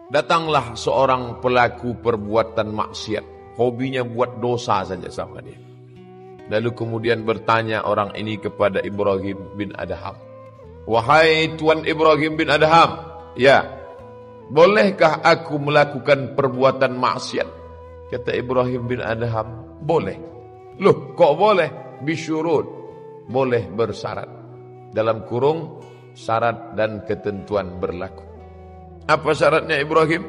Datanglah seorang pelaku perbuatan maksiat, hobinya buat dosa saja sama dia. Lalu kemudian bertanya orang ini kepada Ibrahim bin Adham, "Wahai Tuan Ibrahim bin Adham, ya, bolehkah aku melakukan perbuatan maksiat?" Kata Ibrahim bin Adham, "Boleh." "Loh, kok boleh?" "Bisyurut." Boleh bersyarat. Dalam kurung, syarat dan ketentuan berlaku. Apa syaratnya Ibrahim?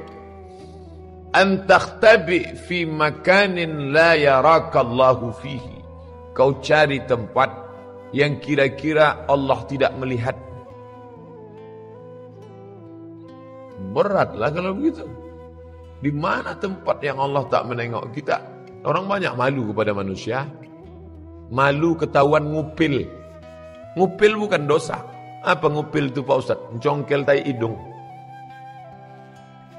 "An takhtabi fi makanin la yarakallahu fihi." Kau cari tempat yang kira-kira Allah tidak melihat. Beratlah kalau begitu. Di mana tempat yang Allah tak menengok kita? Orang banyak malu kepada manusia. Malu ketahuan ngupil. Ngupil bukan dosa. Apa ngupil itu Pak Ustaz? Mencongkel tai hidung.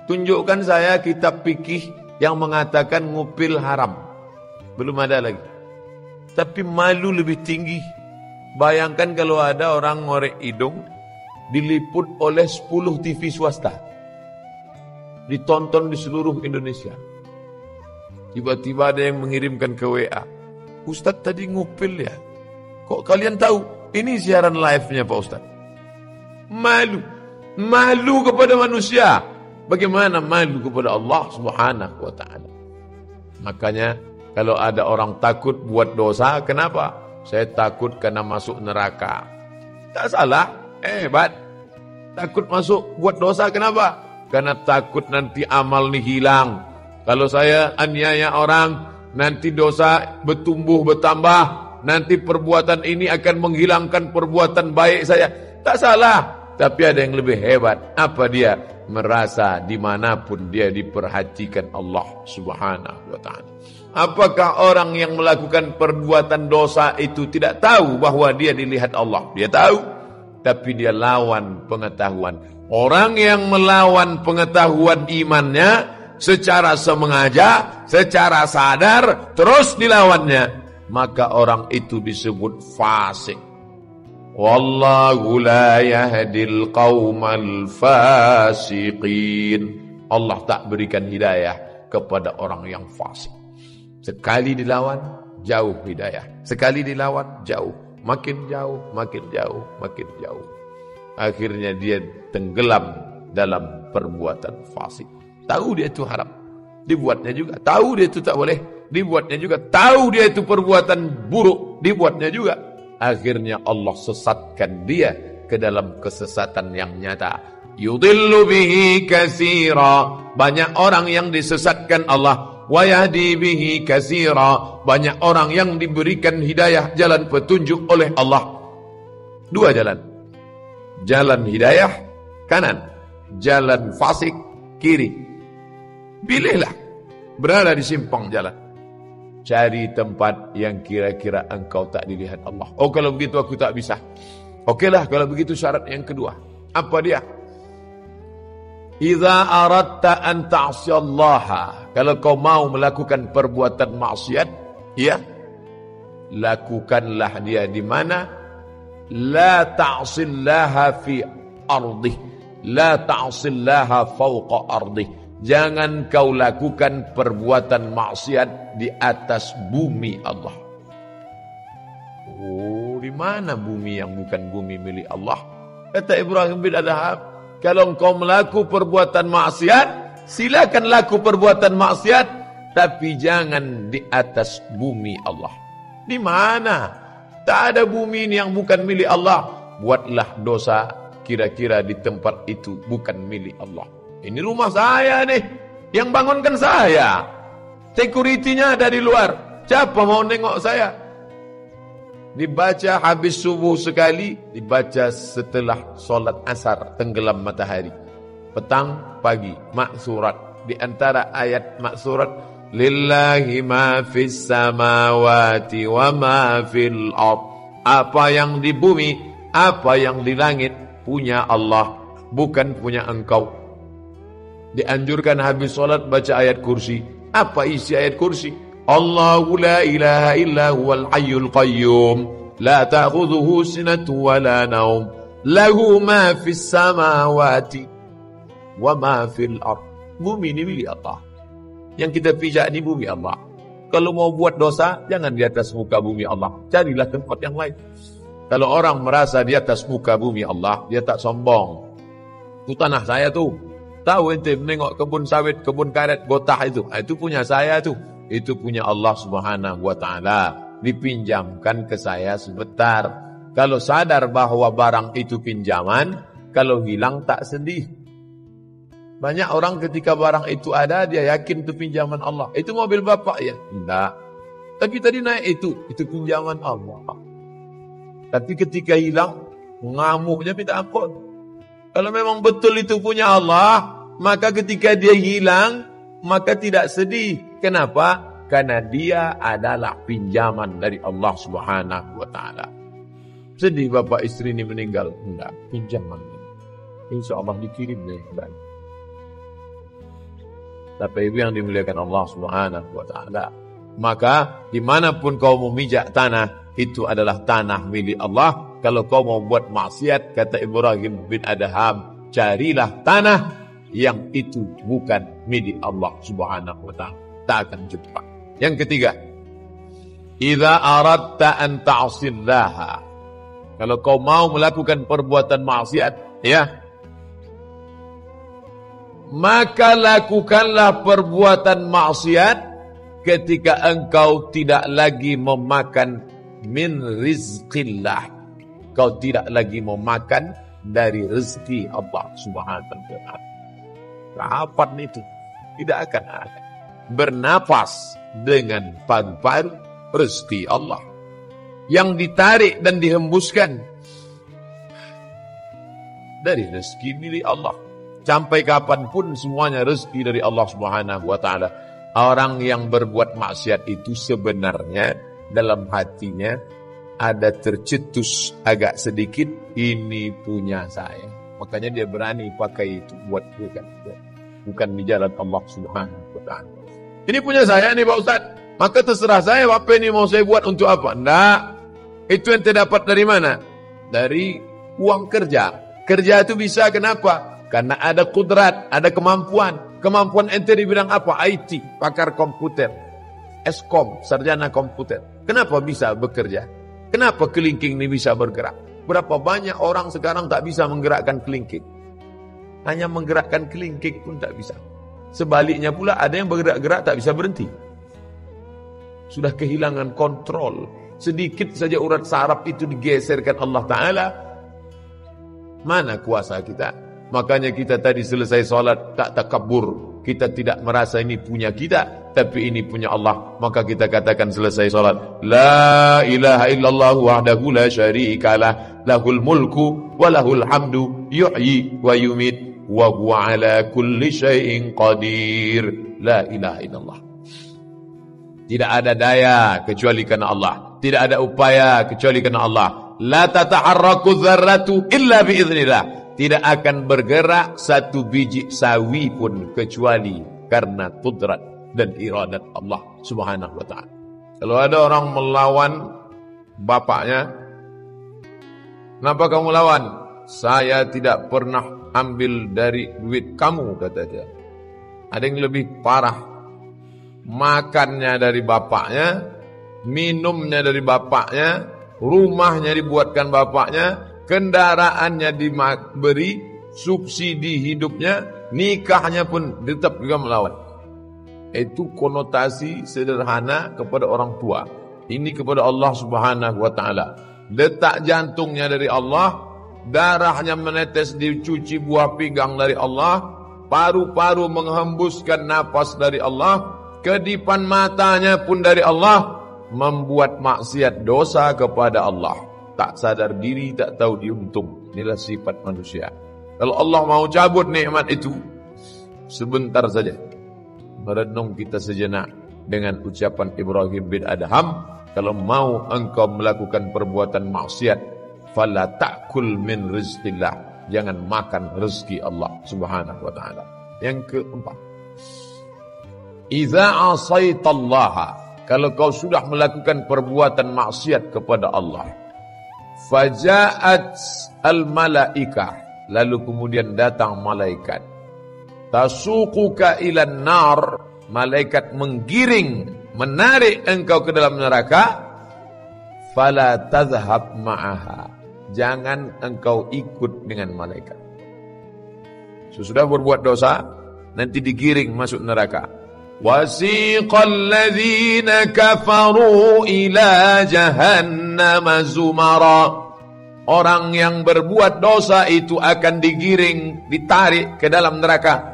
Tunjukkan saya kitab fikih yang mengatakan ngupil haram. Belum ada lagi. Tapi malu lebih tinggi. Bayangkan kalau ada orang ngorek hidung diliput oleh 10 TV swasta. Ditonton di seluruh Indonesia. Tiba-tiba ada yang mengirimkan ke WA. "Ustaz tadi ngupil ya? Kok kalian tahu? Ini siaran live-nya Pak Ustaz." Malu. Malu kepada manusia. Bagaimana malu kepada Allah Subhanahu wa ta'ala? Makanya kalau ada orang takut buat dosa, kenapa? "Saya takut karena masuk neraka." Tak salah, hebat. Takut masuk buat dosa, kenapa? Karena takut nanti amal ini hilang. Kalau saya aniaya orang, nanti dosa bertumbuh bertambah, nanti perbuatan ini akan menghilangkan perbuatan baik saya. Tak salah, tapi ada yang lebih hebat. Apa dia? Merasa dimanapun dia diperhatikan Allah Subhanahu wa ta'ala. Apakah orang yang melakukan perbuatan dosa itu tidak tahu bahwa dia dilihat Allah? Dia tahu, tapi dia lawan pengetahuan. Orang yang melawan pengetahuan imannya secara sengaja, secara sadar, terus dilawannya, maka orang itu disebut fasik. Wallahu la yahdil qaumal fasiqin. Allah tak berikan hidayah kepada orang yang fasik. Sekali dilawan, jauh hidayah. Sekali dilawan, jauh. Makin jauh, makin jauh, makin jauh. Akhirnya dia tenggelam dalam perbuatan fasik. Tahu dia itu haram, dibuatnya juga. Tahu dia itu tak boleh, dibuatnya juga. Tahu dia itu perbuatan buruk, dibuatnya juga. Akhirnya Allah sesatkan dia ke dalam kesesatan yang nyata. Yudillu bihi katsira. Banyak orang yang disesatkan Allah. Wa yahdi bihi katsira. Banyak orang yang diberikan hidayah, jalan petunjuk oleh Allah. 2 jalan. Jalan hidayah kanan, jalan fasik kiri. Pilihlah. Berada di simpang jalan. Cari tempat yang kira-kira engkau tak dilihat Allah. Oh, kalau begitu aku tak bisa. Okeylah, kalau begitu syarat yang kedua. Apa dia? Idza aradta an ta'siyallaha. Kalau kau mau melakukan perbuatan maksiat, ya, lakukanlah dia di mana? La ta'sillaha fi ardih. La ta'sillaha fawqa ardih. Jangan kau lakukan perbuatan maksiat di atas bumi Allah. Oh, di mana bumi yang bukan bumi milik Allah? Kata Ibrahim bin Adham, kalau engkau melakukan perbuatan maksiat, silakan laku perbuatan maksiat, tapi jangan di atas bumi Allah. Di mana? Tak ada bumi ini yang bukan milik Allah. Buatlah dosa kira-kira di tempat itu bukan milik Allah. Ini rumah saya nih, yang bangunkan saya. Security-nya ada di luar. Siapa mau nengok saya? Dibaca habis subuh sekali, dibaca setelah solat asar, tenggelam matahari. Petang, pagi, maksurat. Di antara ayat maksurat, lillahi ma fis samawati wa ma fil ard. Apa yang di bumi, apa yang di langit, punya Allah, bukan punya engkau. Dianjurkan habis solat baca ayat kursi. Apa isi ayat kursi? Allahu la ilaha illa huwal hayyul qayyum, la ta'khudhuhu sinatun wa la naum, lahu ma fis samawati wa ma fil ard. bumi ini milik Allah. Yang kita pijak ini bumi Allah. Kalau mau buat dosa, jangan di atas muka bumi Allah. Carilah tempat yang lain. Kalau orang merasa di atas muka bumi Allah, dia tak sombong. Itu tanah saya tuh. Tahu ente menengok kebun sawit, kebun karet, gotah itu. Itu punya saya tuh. Itu punya Allah Subhanahu wa Ta'ala. Dipinjamkan ke saya sebentar. Kalau sadar bahwa barang itu pinjaman, kalau hilang tak sedih. Banyak orang ketika barang itu ada, dia yakin itu pinjaman Allah. Itu mobil bapak ya? Tidak. Tapi tadi naik itu pinjaman Allah. Tapi ketika hilang, ngamuknya minta ampun. Kalau memang betul itu punya Allah, maka ketika dia hilang, maka tidak sedih. Kenapa? Karena dia adalah pinjaman dari Allah Subhanahu wa Ta'ala. Sedih bapak istri ini meninggal? Enggak, pinjaman. Insya Allah dikirim dari kembali. Tapi itu yang dimuliakan Allah Subhanahu wa Ta'ala. Maka dimanapun kau memijak tanah, itu adalah tanah milik Allah. Kalau kau mau buat maksiat, kata Ibrahim bin Adham, carilah tanah yang itu bukan milik Allah Subhanahu wa Ta'ala. Tak akan jumpa. Yang ketiga, idza aradta an ta'sillaha. Kalau kau mau melakukan perbuatan maksiat, ya, maka lakukanlah perbuatan maksiat ketika engkau tidak lagi memakan min rizqillah. Kau tidak lagi memakan dari rezeki Allah Subhanahu wa Ta'ala. Kapan itu? Tidak akan ada. Bernapas dengan paru-paru rezeki Allah yang ditarik dan dihembuskan dari rezeki milik Allah. Sampai kapanpun semuanya rezeki dari Allah Subhanahu wa Ta'ala. Orang yang berbuat maksiat itu sebenarnya dalam hatinya ada tercetus agak sedikit, ini punya saya. Makanya dia berani pakai itu buat dia. Bukan di jalan Allah Subhanahu wa Ta'ala. Ini punya saya nih Pak Ustaz. Maka terserah saya apa ini mau saya buat untuk apa. Enggak. Itu yang terdapat dari mana? Dari uang kerja. Kerja itu bisa kenapa? Karena ada kudrat, ada kemampuan. Kemampuan ente di bidang apa? IT, pakar komputer. Eskom, sarjana komputer. Kenapa bisa bekerja? Kenapa kelingking ini bisa bergerak? Berapa banyak orang sekarang tak bisa menggerakkan kelingking? Hanya menggerakkan kelingking pun tak bisa. Sebaliknya pula ada yang bergerak-gerak tak bisa berhenti. Sudah kehilangan kontrol. Sedikit saja urat saraf itu digeserkan Allah Ta'ala. Mana kuasa kita? Makanya kita tadi selesai sholat tak takabur. Kita tidak merasa ini punya kita, tapi ini punya Allah. Maka kita katakan selesai sholat, la ilaha illallah wahdahu la syarikalah, lahul mulku wa lahul hamdu, yuhyi wa yumit, wa huwa ala kulli syai'in qadir. La ilaha illallah. Tidak ada daya kecuali karena Allah. Tidak ada upaya kecuali karena Allah. La tataharraku dzarratu illa biiznillah. Tidak akan bergerak satu biji sawi pun kecuali karena kudrat dan iradat Allah Subhanahu wa Ta'ala. Kalau ada orang melawan bapaknya, kenapa kamu lawan? Saya tidak pernah ambil dari duit kamu, kata dia. Ada yang lebih parah. Makannya dari bapaknya, minumnya dari bapaknya, rumahnya dibuatkan bapaknya, kendaraannya diberi, subsidi hidupnya, nikahnya pun tetap juga melawan. Itu konotasi sederhana kepada orang tua. Ini kepada Allah Subhanahu wa Ta'ala. Detak jantungnya dari Allah, darahnya menetes dicuci buah pinggang dari Allah, paru-paru menghembuskan napas dari Allah, kedipan matanya pun dari Allah, membuat maksiat dosa kepada Allah. Tak sadar diri, tak tahu diuntung. Inilah sifat manusia. Kalau Allah mau cabut nikmat itu, sebentar saja. Merenung kita sejenak dengan ucapan Ibrahim bin Adham, kalau mau engkau melakukan perbuatan maksiat, fala ta'kul min rizqillah. Jangan makan rezeki Allah Subhanahu wa Ta'ala. Yang keempat, idza asaitallaha, kalau kau sudah melakukan perbuatan maksiat kepada Allah, faja'at al-malaikah, lalu kemudian datang malaikat. tasuquka ilan nar, malaikat menggiring, menarik engkau ke dalam neraka, fala tadhhab ma'aha, jangan engkau ikut dengan malaikat. Sesudah berbuat dosa, nanti digiring masuk neraka. Wasiqal ladzina kafaru ila jahannam zumara, orang yang berbuat dosa itu akan digiring, ditarik ke dalam neraka.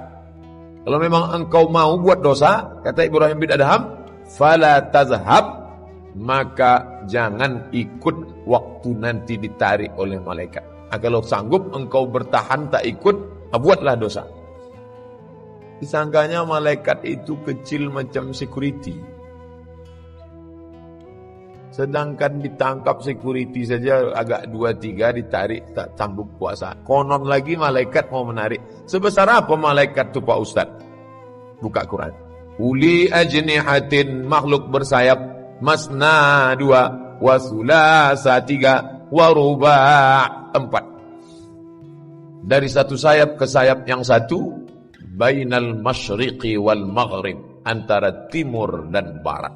Kalau memang engkau mau buat dosa, kata Ibrahim bin Adham, fala tazhab, maka jangan ikut waktu nanti ditarik oleh malaikat. Kalau sanggup engkau bertahan tak ikut, buatlah dosa. Disangkanya malaikat itu kecil macam security. Sedangkan ditangkap security saja agak 2-3 ditarik tak sambung puasa. Konon lagi malaikat mau menarik. Sebesar apa malaikat itu Pak Ustaz? Buka Quran. Uli ajnihatin, makhluk bersayap, masna 2, wa sulasa 3, wa ruba' 4. Dari satu sayap ke sayap yang satu, bainal masyriqi wal maghrib, antara timur dan barat.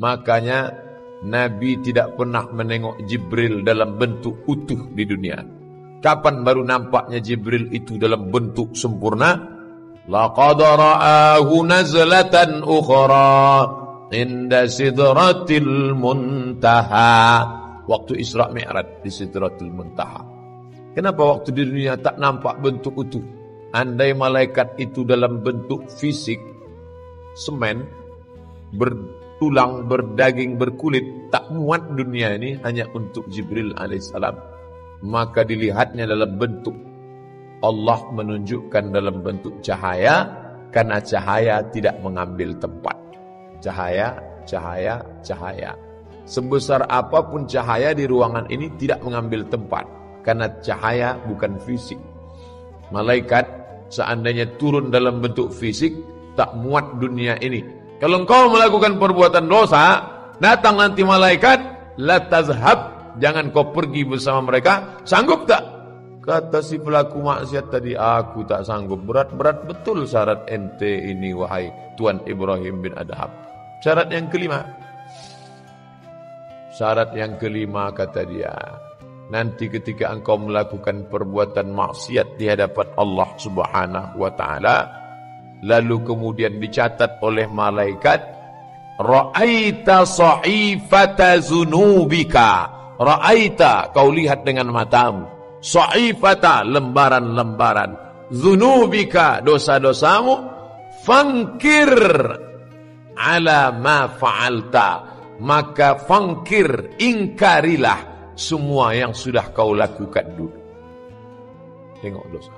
Makanya Nabi tidak pernah menengok Jibril dalam bentuk utuh di dunia. Kapan baru nampaknya Jibril itu dalam bentuk sempurna? Laqad ra'ahu nazlatan ukhra inda sidratil muntaha. Waktu Isra Mi'raj di Sidratul Muntaha. Kenapa waktu di dunia tak nampak bentuk utuh? Andai malaikat itu dalam bentuk fisik, semen, bertulang, berdaging, berkulit, tak muat dunia ini hanya untuk Jibril alaihissalam. Maka dilihatnya dalam bentuk, Allah menunjukkan dalam bentuk cahaya, karena cahaya tidak mengambil tempat. Cahaya, cahaya, cahaya. Sebesar apapun cahaya di ruangan ini tidak mengambil tempat, karena cahaya bukan fisik. Malaikat seandainya turun dalam bentuk fisik, tak muat dunia ini. Kalau engkau melakukan perbuatan dosa, datang nanti malaikat, la tazhab, jangan kau pergi bersama mereka. Sanggup tak? Kata si pelaku maksiat tadi, aku tak sanggup. Berat-berat betul syarat ente ini, wahai Tuan Ibrahim bin Adham. Syarat yang kelima. Syarat yang kelima kata dia, nanti ketika engkau melakukan perbuatan maksiat di hadapan Allah Subhanahu wa taala, lalu kemudian dicatat oleh malaikat, ra'aita sahifata zunubika. Ra'aita, kau lihat dengan matamu. Sahifata, lembaran-lembaran. Zunubika, dosa-dosamu. Fangkir ala ma fa'alta. Maka fangkir, ingkarilah semua yang sudah kau lakukan dulu. Tengok dosa.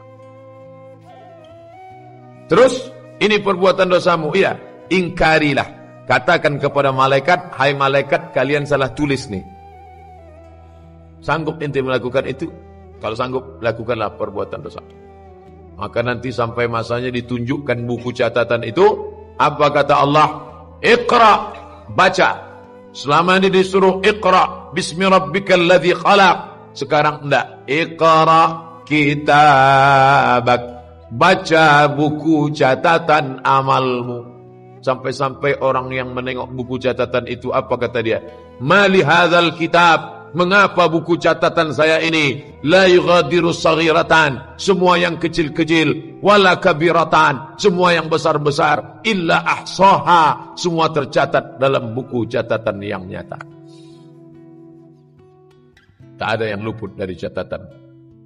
Terus, ini perbuatan dosamu. Iya, ingkarilah. Katakan kepada malaikat, hai malaikat, kalian salah tulis nih. Sanggup ente melakukan itu? Kalau sanggup, lakukanlah perbuatan dosa. Maka nanti sampai masanya ditunjukkan buku catatan itu. Apa kata Allah? Iqra, baca. Selama ini disuruh Iqra, bismi rabbikal ladzi khalaq. Sekarang enggak. Iqra kitabak. Baca buku catatan amalmu. Sampai-sampai orang yang menengok buku catatan itu, apa kata dia? Mali hadzal kitab. Mengapa buku catatan saya ini la yughadiru saghiratan, semua yang kecil-kecil, wala kabiratan, semua yang besar-besar, illa ahsaha, semua tercatat dalam buku catatan yang nyata. Tak ada yang luput dari catatan.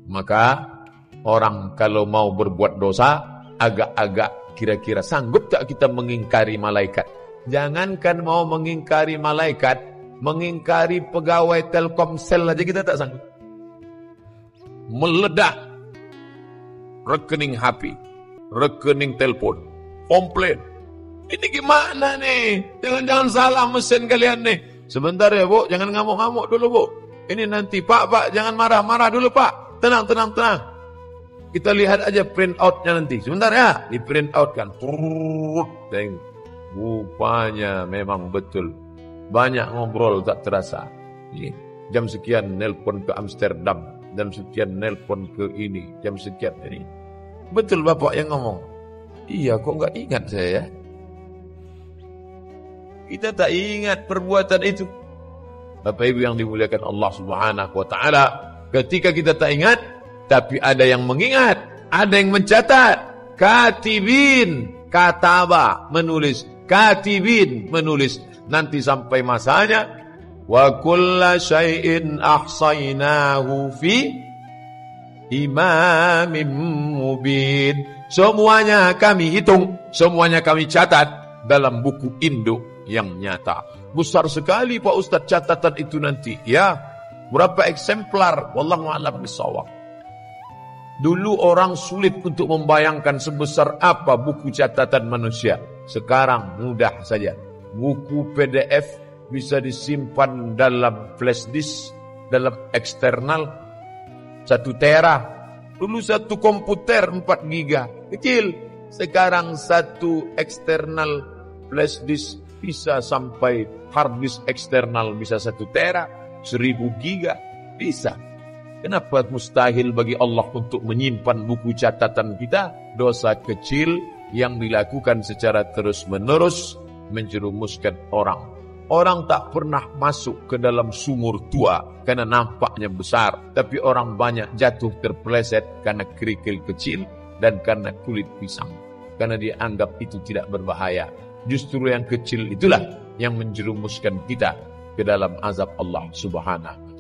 Maka orang kalau mau berbuat dosa, agak-agak kira-kira sanggup tak kita mengingkari malaikat? Jangankan mau mengingkari malaikat, mengingkari pegawai Telkomsel aja kita tak sanggup. Meledak rekening HP, rekening telepon, komplain. Ini gimana nih? Jangan-jangan salah mesin kalian nih. Sebentar ya Bu, jangan ngamuk-ngamuk dulu Bu. Ini nanti Pak, jangan marah-marah dulu Pak. Tenang. Kita lihat aja print outnya nanti. Sebentar ya, di print out kan. Rupanya memang betul. Banyak ngobrol tak terasa. Jam sekian nelpon ke Amsterdam, jam sekian nelpon ke ini, jam sekian ini. Betul Bapak yang ngomong. Iya, kok nggak ingat saya ya? Kita tak ingat perbuatan itu. Bapak Ibu yang dimuliakan Allah Subhanahu wa taala, ketika kita tak ingat, tapi ada yang mengingat, ada yang mencatat. Katibin, kataba, menulis. Katibin, menulis. Nanti sampai masanya, wa kulla syai'in ahsaynahu fi imamin mubin. Semuanya kami hitung, semuanya kami catat dalam buku induk yang nyata. Besar sekali Pak Ustadz catatan itu nanti. Ya, berapa eksemplar? Wallahu a'lam bishawab. Dulu orang sulit untuk membayangkan sebesar apa buku catatan manusia. Sekarang mudah saja. Buku PDF bisa disimpan dalam flash disk, dalam eksternal 1 tera. Dulu 1 komputer 4 giga, kecil. Sekarang 1 eksternal flash disk bisa sampai hard disk eksternal bisa 1 tera, 1000 giga, bisa. Kenapa mustahil bagi Allah untuk menyimpan buku catatan kita? Dosa kecil yang dilakukan secara terus-menerus menjerumuskan orang. Orang tak pernah masuk ke dalam sumur tua karena nampaknya besar, tapi orang banyak jatuh terpeleset karena kerikil kecil dan karena kulit pisang, karena dia anggap itu tidak berbahaya. Justru yang kecil itulah yang menjerumuskan kita ke dalam azab Allah Subhanahu